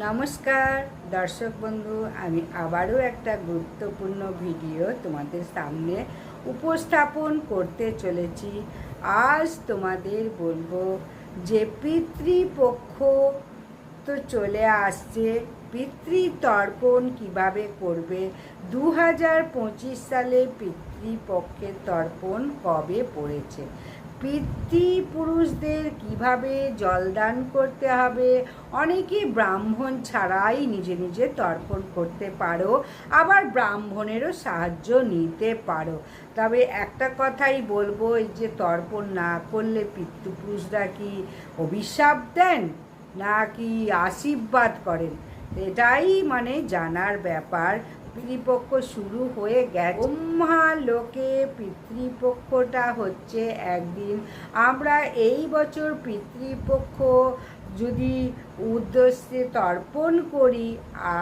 নমস্কার দর্শক বন্ধু, আমি আবারও একটা গুরুত্বপূর্ণ ভিডিও তোমাদের সামনে উপস্থাপন করতে চলেছি। আজ তোমাদের বলবো যে পিতৃপক্ষ তো চলে আসছে, পিতৃতর্পণ কিভাবে করবে। 2025 সালে পিতৃপক্ষের তর্পণ কবে পড়েছে, পিতৃপুরুষদের কিভাবে জলদান করতে হবে। অনেকে ব্রাহ্মণ ছাড়াই নিজে নিজে তর্পণ করতে পারো, আবার ব্রাহ্মণেরও সাহায্য নিতে পারো। তবে একটা কথাই বলবো, এই যে তর্পণ না করলে পিতৃপুরুষরা কি অভিশাপ দেন নাকি আশীর্বাদ করেন, এটাই জানার ব্যাপার। পিতৃপক্ষ শুরু হয়ে গেছে, ব্রহ্মা লোকে পিতৃপক্ষটা হচ্ছে একদিন। আমরা এই বছর পিতৃপক্ষ যদি উদ্দেশ্যে তর্পণ করি,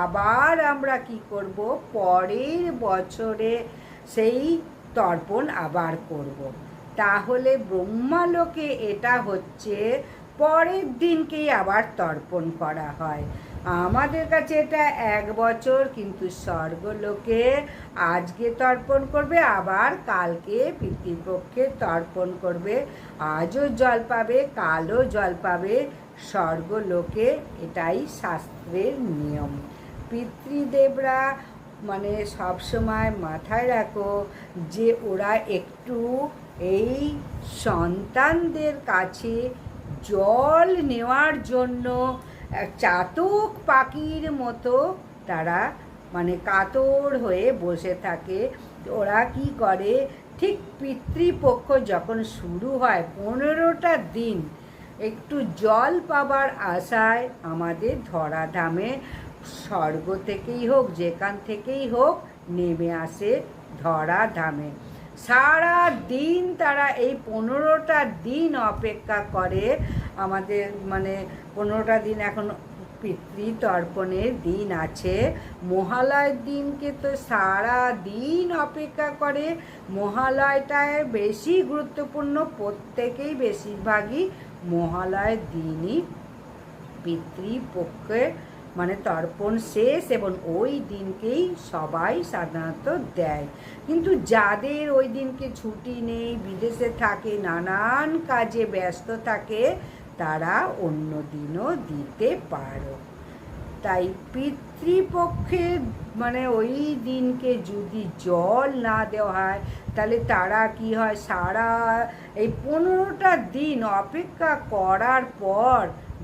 আবার আমরা কি করব, পরের বছরে সেই তর্পণ আবার করব। তাহলে ব্রহ্মালোকে এটা হচ্ছে পরের দিনকেই আবার তর্পণ করা হয়। আমাদের কাছে এটা 1 বছর, কিন্তু স্বর্গলোকে আজকে তর্পণ করবে, আবার কালকে পিতৃপক্ষে তর্পণ করবে। আজও জল পাবে, কালও জল পাবে। স্বর্গলোকে এটাই শাস্ত্রের নিয়ম। পিতৃদেবরা সবসময় মাথায় রাখো যে ওরা একটু এই সন্তানদের কাছে জল নেওয়ার জন্য চাতক পাখির মতো তারা কাতর হয়ে বসে থাকে। ওরা কি করে, ঠিক পিতৃপক্ষ যখন শুরু হয় 15টা দিন একটু জল পাবার আশায় আমাদের ধরাধামে স্বর্গ থেকেই হোক যেখান থেকেই হোক নেমে আসে ধরাধামে। সারা দিন তারা এই 15টা দিন অপেক্ষা করে। আমাদের 15টা দিন এখন পিতৃতর্পণের দিন আছে। মহালয়ের দিনকে তো সারা দিন অপেক্ষা করে। মহালয়টায় বেশি গুরুত্বপূর্ণ, প্রত্যেকেই বেশিরভাগই মহালয়ের দিনই পিতৃপক্ষে তর্পণ শেষ, এবং ওই দিনকেই সবাই সাধারণত দেয়। কিন্তু যাদের ওই দিনকে ছুটি নেই, বিদেশে থাকে, নানান কাজে ব্যস্ত থাকে, তারা অন্য দিনও দিতে পারো। তাই পিতৃপক্ষে ওই দিনকে যদি জল না দেওয়া হয়, তাহলে তারা কি হয়, সারা এই 15টা দিন অপেক্ষা করার পর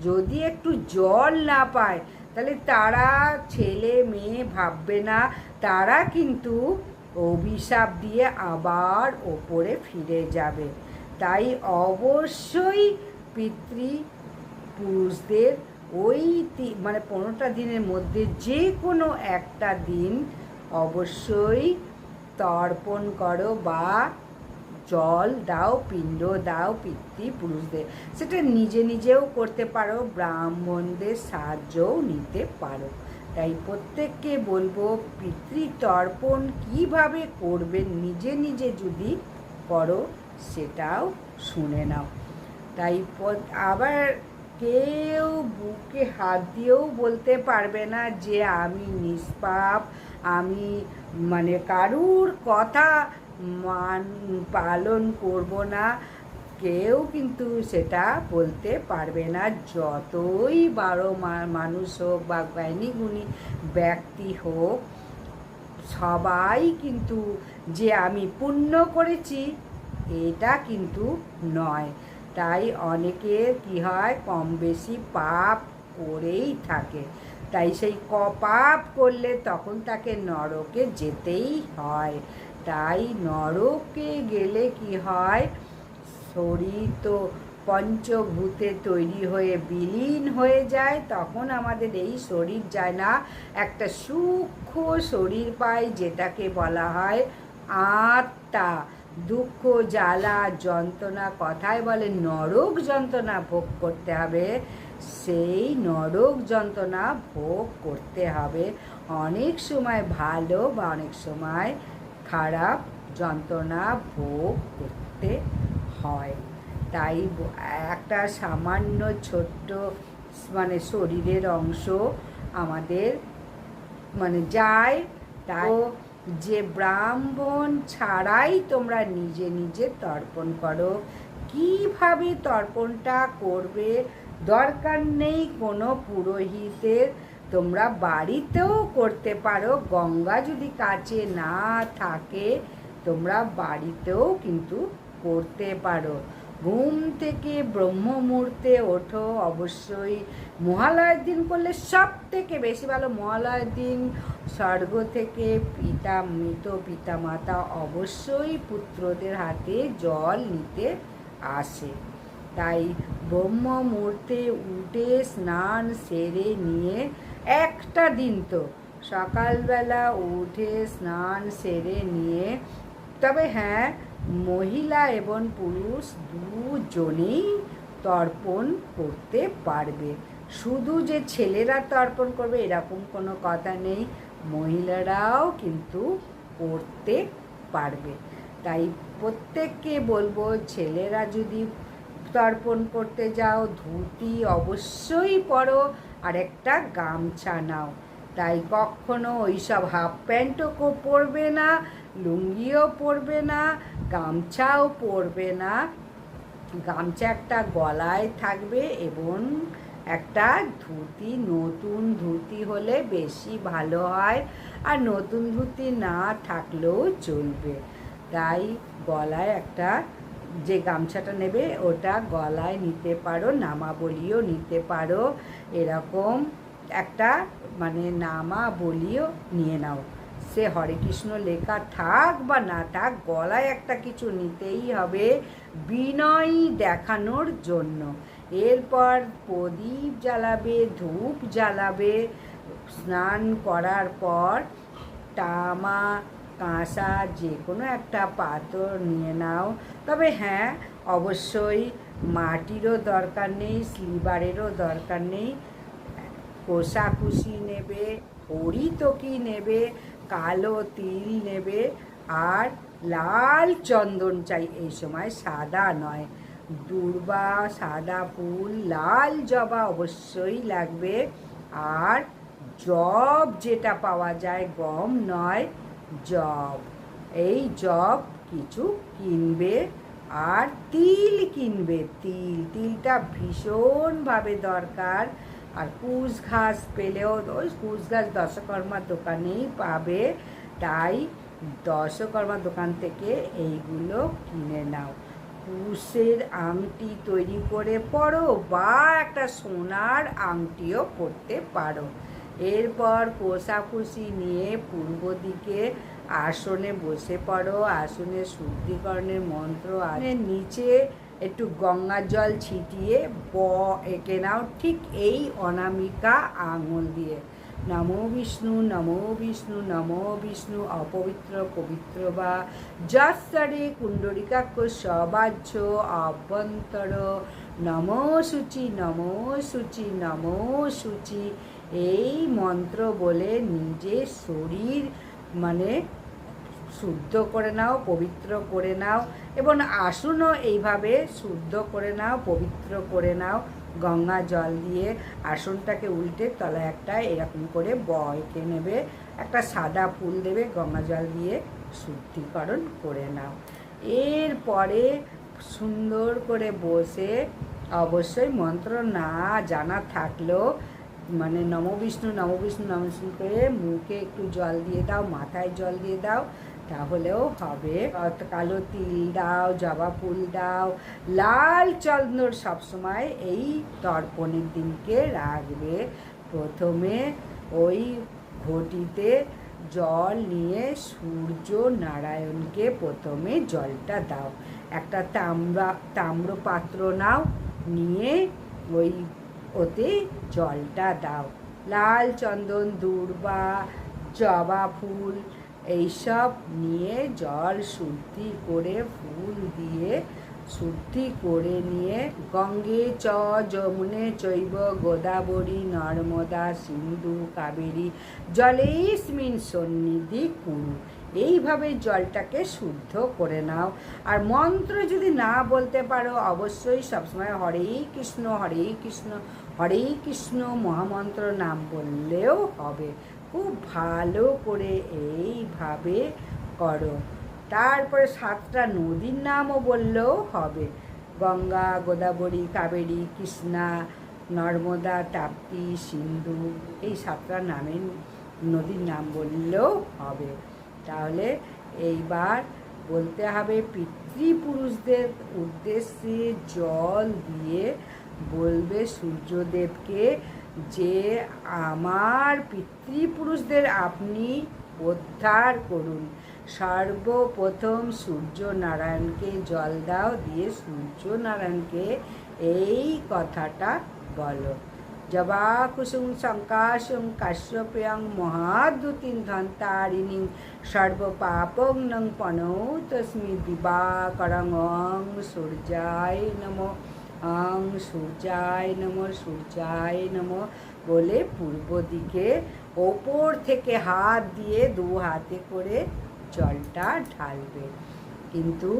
যদি একটু জল না পায়, তাহলে তারা ছেলে মেয়ে ভাববে না, তারা কিন্তু অভিশাপ দিয়ে আবার ওপরে ফিরে যাবে। তাই অবশ্যই পিতৃপুরুষদের ওই 15টা দিনের মধ্যে যে কোনো একটা দিন অবশ্যই তর্পণ করো বা জল দাও, পিণ্ড দাও পিতৃপুরুষদের। সেটা নিজে নিজেও করতে পারো, ব্রাহ্মণদের সাহায্যও নিতে পারো। তাই প্রত্যেককে বলবো, পিতৃতর্পণ কিভাবে করবেন নিজে নিজে যদি করো সেটাও শুনে নাও। তাই আবার কেউ বুকে হাত দিয়েও বলতে পারবে না যে আমি নিষ্পাপ, আমি কারুর কথা পালন করব না। কেউ কিন্তু সেটা বলতে পারবে না, যতই বড় মানুষ হোক বা জ্ঞানী গুণী ব্যক্তি হোক। সবাই কিন্তু যে আমি পুণ্য করেছি এটা কিন্তু নয়। তাই অনেকের কি হয়, কম বেশি পাপ করেই থাকে। তাই সেই পাপ করলে তখন তাকে নরকে যেতেই হয়। তাই নরকে গেলে কি হয়, শরীর তো পঞ্চভূতে তৈরি হয়ে বিলীন হয়ে যায়, তখন আমাদের এই শরীর যায় না, একটা সূক্ষ্ম শরীর পাই, যেটাকে বলা হয় আত্মা। দুঃখ জ্বালা যন্ত্রণা, কথায় বলে নরক যন্ত্রণা ভোগ করতে হবে, সেই নরক যন্ত্রণা ভোগ করতে হবে। অনেক সময় ভালো বা অনেক সময় খারাপ যন্ত্রণা ভোগ করতে হয়। তাই একটা সামান্য ছোট্ট শরীরের অংশ আমাদের মানে যায়। তাই যে ব্রাহ্মণ ছাড়াই তোমরা নিজে নিজে তর্পণ করো। কিভাবে তর্পণটা করবে, দরকার নেই কোনো পুরোহিতের, তোমরা বাড়িতেও করতে পারো। গঙ্গা যদি কাছে না থাকে তোমরা বাড়িতেও কিন্তু করতে পারো। ঘুম থেকে ব্রহ্ম মুহূর্তে ওঠো, অবশ্যই মহালয়ের দিন করলে সব থেকে বেশি ভালো। মহালয়ের দিন স্বর্গ থেকে মৃত পিতা মাতা অবশ্যই পুত্রদের হাতে জল নিতে আসে। তাই ব্রহ্ম মুহূর্তে উঠে স্নান সেরে নিয়ে, একটা দিন তো সকালবেলা উঠে স্নান সেরে নিয়ে, তবে হ্যাঁ, মহিলা এবং পুরুষ দুজনেই তর্পণ করতে পারবে। শুধু যে ছেলেরা তর্পণ করবে এরকম কোনো কথা নেই, মহিলারাও কিন্তু করতে পারবে। তাই প্রত্যেককে বলবো, ছেলেরা যদি তর্পণ করতে যাও ধুতি অবশ্যই পরো আর একটা গামছা নাও। তাই কখনো ওইসব হাফ প্যান্টও পরবে না, লুঙ্গিও পরবে না, গামছাও পরবে না। গামছা একটা গলায় থাকবে এবং একটা ধুতি, নতুন ধুতি হলে বেশি ভালো হয়, আর নতুন ধুতি না থাকলেও চলবে। তাই গলায় একটা, যে গামছাটা নেবে ওটা গলায় নিতে পারো, নামাবলিও নিতে পারো। এরকম একটা মানে নামাবলিও নিয়ে নাও। সে হরে কৃষ্ণ লেখা থাক বা না থাক, গলায় একটা কিছু নিতেই হবে বিনয় দেখানোর জন্য। এরপর প্রদীপ জ্বালাবে, ধূপ জ্বালাবে। স্নান করার পর তামা, কাঁসা যে কোনো একটা পাত্র নিয়ে নাও। তবে হ্যাঁ, অবশ্যই মাটিরও দরকার নেই, সিলভারেরও দরকার নেই। কোষাকুষি নেবে, হরিতকি নেবে, কালো তিল নেবে, আর লাল চন্দন চাই এই সময়, সাদা নয়। দূর্বা, সাদা ফুল, লাল জবা অবশ্যই লাগবে। আর জব যেটা পাওয়া যায়, গম নয়, জব, এই জব কিছু কিনবে। আর তিল কিনবে, তিলটা ভীষণভাবে দরকার। আর কুশ ঘাস পেলেও, ওই কুশ ঘাস দশকর্মার দোকানেই পাবে, তাই দশকর্মার দোকান থেকে এইগুলো কিনে নাও। কুশের আংটি তৈরি করে পরো বা একটা সোনার আংটিও পরতে পারো। এরপর কোষাকুষি নিয়ে পূর্ব দিকে আসনে বসে পড়ো। আসনে শুদ্ধিকরণের মন্ত্র আছে, নিচে একটু গঙ্গা জল ছিটিয়ে এঁকে নাও, ঠিক এই অনামিকা আঙুল দিয়ে। নমো বিষ্ণু, নমো বিষ্ণু, নমো বিষ্ণু, অপবিত্র পবিত্র বা যৎসরে কুণ্ডরিকাক্ষ সবাহ্য অভ্যন্তর, নমো শুচি, নমো শুচি, নমো শুচি। এই মন্ত্র বলে নিজের শরীর মানে শুদ্ধ করে নাও, পবিত্র করে নাও, এবং আসনও এইভাবে শুদ্ধ করে নাও, পবিত্র করে নাও। গঙ্গা জল দিয়ে আসনটাকে উল্টে তলায় একটা এরকম করে এঁকে নেবে, একটা সাদা ফুল দেবে, গঙ্গা জল দিয়ে শুদ্ধিকরণ করে নাও। এরপরে সুন্দর করে বসে, অবশ্যই মন্ত্র না জানা থাকলেও মানে নমো বিষ্ণু, নমো বিষ্ণু, নমো বিষ্ণু করে মুখে একটু জল দিয়ে দাও, মাথায় জল দিয়ে দাও, তাহলেও হবে। কালো তিল দাও, জবা ফুল দাও, লাল চন্দন সবসময় এই তর্পণের দিনকে রাখবে। প্রথমে ওই ঘটিতে জল নিয়ে সূর্য নারায়ণকে প্রথমে জলটা দাও। একটা তাম্র পাত্র নাও, নিয়ে ওই ওতে জলটা দাও। লাল চন্দন, দূর্বা, জবা ফুল এইসব নিয়ে জল শুদ্ধি করে, ফুল দিয়ে শুদ্ধি করে নিয়ে, গঙ্গে চ যমুনে চৈব গোদাবরী নর্মদা সিন্ধু কাবেরী জলেস্মিন সন্নিধি কুরু, এইভাবে জলটাকে শুদ্ধ করে নাও। আর মন্ত্র যদি না বলতে পারো, অবশ্যই সবসময় হরে কৃষ্ণ, হরে কৃষ্ণ, হরে কৃষ্ণ মহামন্ত্র নাম বললেও হবে। খুব ভালো করে এইভাবে করো। তারপরে 7টা নদীর নামও বললেও হবে। গঙ্গা, গোদাবরী, কাবেরী, কৃষ্ণা, নর্মদা, তাপ্তি, সিন্ধু, এই 7টা নদীর নাম বললেও হবে। তাহলে এইবার বলতে হবে পিতৃপুরুষদের উদ্দেশ্যে জল দিয়ে বলবে সূর্যদেবকে যে আমার পিতৃপুরুষদের আপনি উদ্ধার করুন। সর্বপ্রথম সূর্য নারায়ণকে জল দাও, দিয়ে সূর্য নারায়ণকে এই কথাটা বলো। জবা কুসুম সংকাশং কাশ্যপেয়ং মহাদ্যুতিং ধন্তারিণীং সর্বপাপং নং পনৌ তস্মি দিবাকরং অং সূর্যায় নমঃ অং সূর্যায় নমঃ সূর্যায় নমঃ বলে পূর্ব দিকে ওপর থেকে হাত দিয়ে 2 হাতে করে জলটা ঢালবে। কিন্তু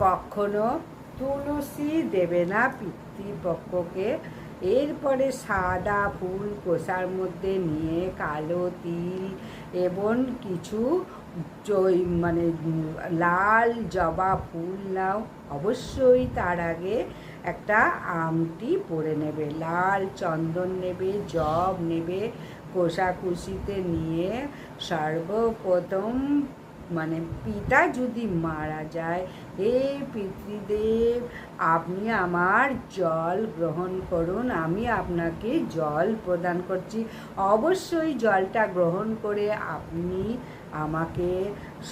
কখনো তুলসী দেবে না পিতৃপক্ষকে। এরপরে সাদা ফুল কোষার মধ্যে নিয়ে কালো তিল এবং কিছু মানে লাল জবা ফুল নাও। অবশ্যই তার আগে একটা আমটি পরে নেবে, লাল চন্দন নেবে, জব নেবে, কোষাকুষিতে নিয়ে সর্বপ্রথম মানে পিতা যদি মারা যায়, হে পিতৃদেব আপনি আমার জল গ্রহণ করুন, আমি আপনাকে জল প্রদান করছি। অবশ্যই জলটা গ্রহণ করে আপনি আমাকে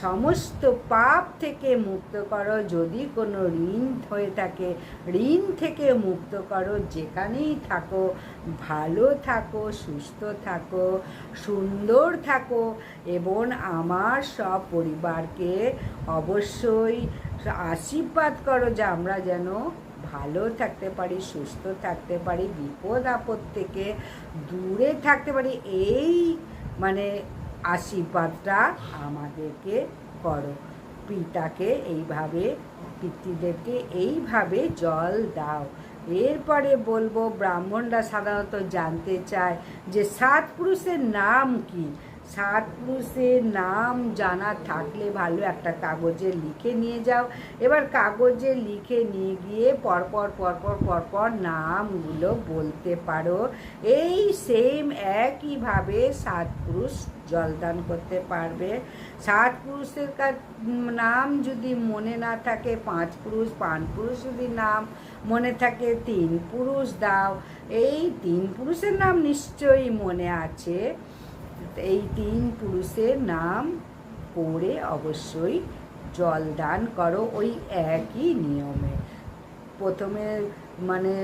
সমস্ত পাপ থেকে মুক্ত করো। যদি কোনো ঋণ হয়ে থাকে ঋণ থেকে মুক্ত করো। যেখানেই থাকো ভালো থাকো, সুস্থ থাকো, সুন্দর থাকো এবং আমার সব পরিবারকে অবশ্যই আশীর্বাদ করো যে আমরা যেন ভালো থাকতে পারি, সুস্থ থাকতে পারি, বিপদ আপদ থেকে দূরে থাকতে পারি। এই মানে আশীর্বাদটা আমাদেরকে করো। পিতাকে এইভাবে, পিতৃদেবকে এইভাবে জল দাও। এরপরে বলবো ব্রাহ্মণরা সাধারণত জানতে চায় যে 7 পুরুষের নাম কি। 7 পুরুষের নাম জানা থাকলে ভালো, একটা কাগজে লিখে নিয়ে যাও। এবার কাগজে লিখে নিয়ে গিয়ে পরপর পরপর পরপর নামগুলো বলতে পারো। এই সেম একইভাবে 7 পুরুষ জলদান করতে পারবে। 7 পুরুষের নাম যদি মনে না থাকে 5 পুরুষ, 5 পুরুষ যদি নাম মনে থাকে 3 পুরুষ দাও। এই 3 পুরুষের নাম নিশ্চয়ই মনে আছে। এই 3 পুরুষের নাম পড়ে অবশ্যই জল দান করো ওই একই নিয়মে। প্রথমে মানে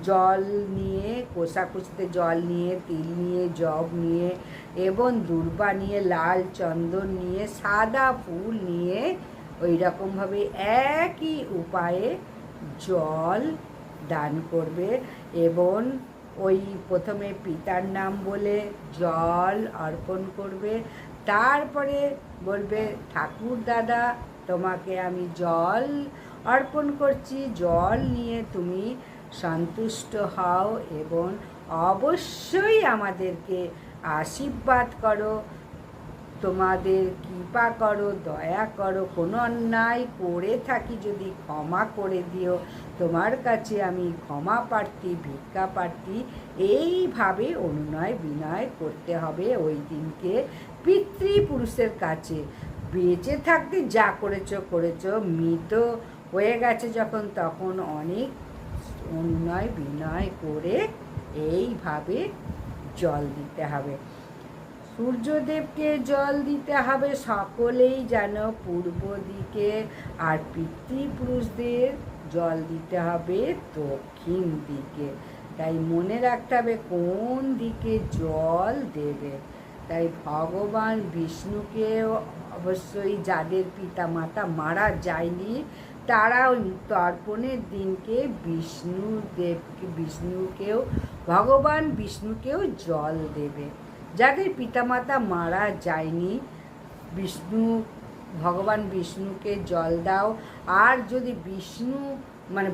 জল নিয়ে, কোষাকুষিতে জল নিয়ে, তিল নিয়ে, জব নিয়ে এবং দূর্বা নিয়ে, লাল চন্দন নিয়ে, সাদা ফুল নিয়ে ওই রকমভাবে একই উপায়ে জল দান করবে। এবং ওই প্রথমে পিতার নাম বলে জল অর্পণ করবে। তারপরে বলবে ঠাকুর দাদা তোমাকে আমি জল অর্পণ করছি, জল নিয়ে তুমি সন্তুষ্ট হও এবং অবশ্যই আমাদেরকে আশীর্বাদ করো, তোমাদের কৃপা করো, দয়া করো। কোনো অন্যায় করে থাকি যদি ক্ষমা করে দিও, তোমার কাছে আমি ক্ষমা প্রার্থী, ভিক্ষা প্রার্থী। এইভাবে অনুনয় বিনয় করতে হবে ওই দিনকে পিতৃপুরুষের কাছে। বেঁচে থাকতে যা করেছো করেছো, মৃত হয়ে গেছে যখন তখন অনেক অনুনয় বিনয় করে এইভাবে জল দিতে হবে। সূর্যদেবকে জল দিতে হবে সকলেই যেন পূর্ব দিকে, আর পিতৃপুরুষদের জল দিতে হবে দক্ষিণ দিকে। তাই মনে রাখতে হবে কোন দিকে জল দেবে। তাই ভগবান বিষ্ণুকেও অবশ্যই, যাদের পিতা মাতা মারা যায়নি তারা তর্পণের দিনকে বিষ্ণুকেও ভগবান বিষ্ণুকেও জল দেবে। যাদের পিতামাতা মারা যায়নি ভগবান বিষ্ণুকে জল দাও। আর যদি বিষ্ণু মানে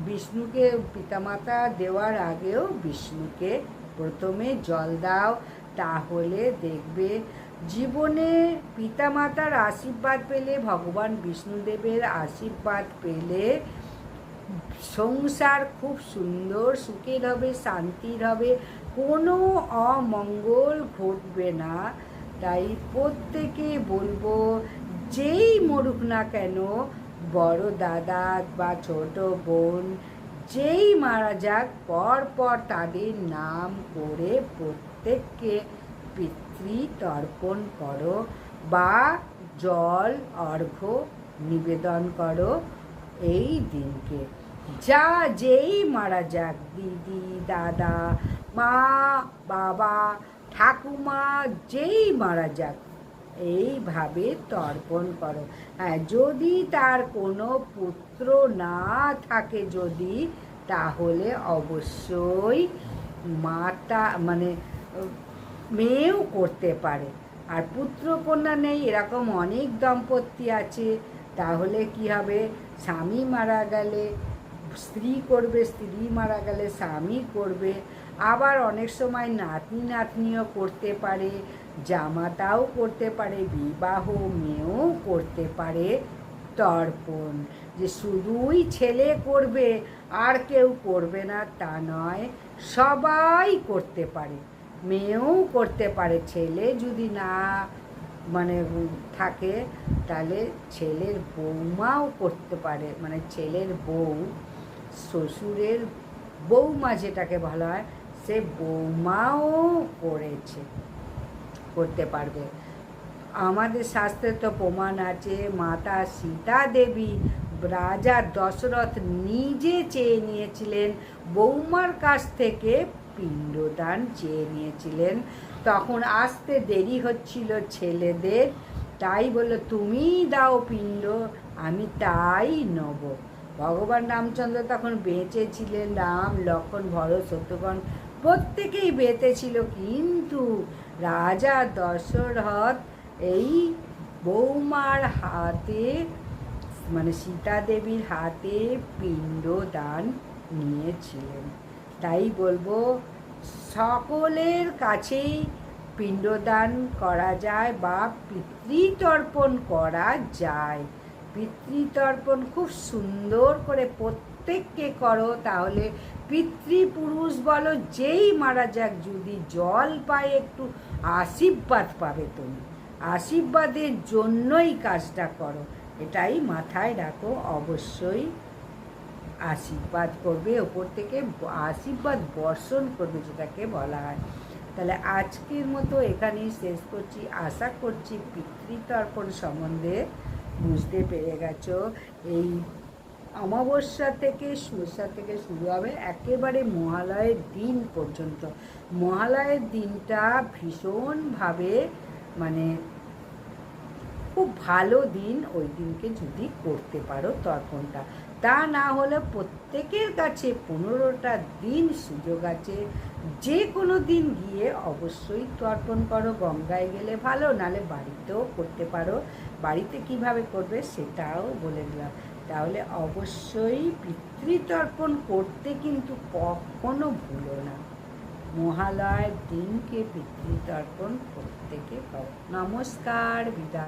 বিষ্ণুকে পিতামাতা দেওয়ার আগেও বিষ্ণুকে প্রথমে জল দাও, তাহলে দেখবে জীবনে পিতামাতার আশীর্বাদ পেলে, ভগবান বিষ্ণুদেবের আশীর্বাদ পেলে সংসার খুব সুন্দর সুখের হবে, শান্তির হবে, কোনো অমঙ্গল ঘটবে না। তাই প্রত্যেকে বলবো, যেই মরুক না কেন, বড় দাদা বা ছোট বোন যেই মারা যাক, পর তাদের নাম করে প্রত্যেককে পিতৃতর্পণ করো বা জল অর্ঘ্য নিবেদন করো এই দিনকে। যেই মারা যাক, দিদি, দাদা, মা, বাবা, ঠাকুমা, যেই মারা যাক, এইভাবে তর্পণ করো। হ্যাঁ, যদি তার কোনো পুত্র না থাকে, যদি, তাহলে অবশ্যই মাতা মানে মেয়েও করতে পারে। আর পুত্র কন্যা নেই এরকম অনেক দম্পতি আছে, তাহলে কি হবে, স্বামী মারা গেলে স্ত্রী করবে, স্ত্রী মারা গেলে স্বামী করবে। আবার অনেক সময় নাতনি নাতনিও করতে পারে, জামাতাও করতে পারে, বিবাহ মেয়েও করতে পারে তর্পণ। যে শুধুই ছেলে করবে আর কেউ করবে না তা নয়, সবাই করতে পারে, মেয়েও করতে পারে। ছেলে যদি না মানে থাকে, তাহলে ছেলের বৌমাও করতে পারে, মানে ছেলের বউ, শ্বশুরের বৌমা যেটাকে বলা হয়, সে বৌমাও করতে পারবে। আমাদের শাস্ত্রে তো প্রমাণ আছে, মাতা সীতা দেবী রাজা দশরথ নিজে চেয়ে নিয়েছিলেন, বৌমার কাছ থেকে পিণ্ডদান চেয়ে নিয়েছিলেন। তখন আসতে দেরি হচ্ছিল ছেলেদের, তাই বলল, তুমি দাও পিণ্ড, আমি তাই নেব। ভগবান রামচন্দ্র তখন বেঁচে ছিলেন, রাম, লক্ষ্মণ, ভরত, শত্রুঘ্ন প্রত্যেকেই বেঁচে ছিল, কিন্তু রাজা দশরথ এই বৌমার হাতে, মানে সীতা দেবীর হাতে পিণ্ডদান নিয়েছিলেন। তাই বলবো, সকলের কাছেই পিণ্ডদান করা যায় বা পিতৃতর্পণ করা যায়। পিতৃতর্পণ খুব সুন্দর করে প্রত্যেককে করো, তাহলে পিতৃপুরুষ বলো যেই মারা যাক, যদি জল পায় একটু আশীর্বাদ পাবে। তুমি আশীর্বাদের জন্যই কাজটা করো, এটাই মাথায় রাখো। অবশ্যই আশীর্বাদ করবে, ওপর থেকে আশীর্বাদ বর্ষণ করবে, যেটাকে বলা হয়। তাহলে আজকের মতো এখানেই শেষ করছি। আশা করছি পিতৃতর্পণ সম্বন্ধে বুঝতে পেরে গেছো। এই অমাবস্যা থেকে শুরু হবে একেবারে মহালয়ের দিন পর্যন্ত। মহালয়ের দিনটা ভীষণভাবে মানে খুব ভালো দিন, ওই দিনকে যদি করতে পারো তর্পণটা। তা না হলে প্রত্যেকের কাছে 15টা দিন সুযোগ আছে, যে কোনো দিন গিয়ে অবশ্যই তর্পণ করো। গঙ্গায় গেলে ভালো, নালে বাড়িতেও করতে পারো। বাড়িতে কিভাবে করবে সেটাও বলে দিলাম। তাহলে অবশ্যই পিতৃতর্পণ করতে কিন্তু কখনো ভুলো না। মহালয়ের দিনকে পিতৃতর্পণ প্রত্যেকে করো। নমস্কার, বিদায়।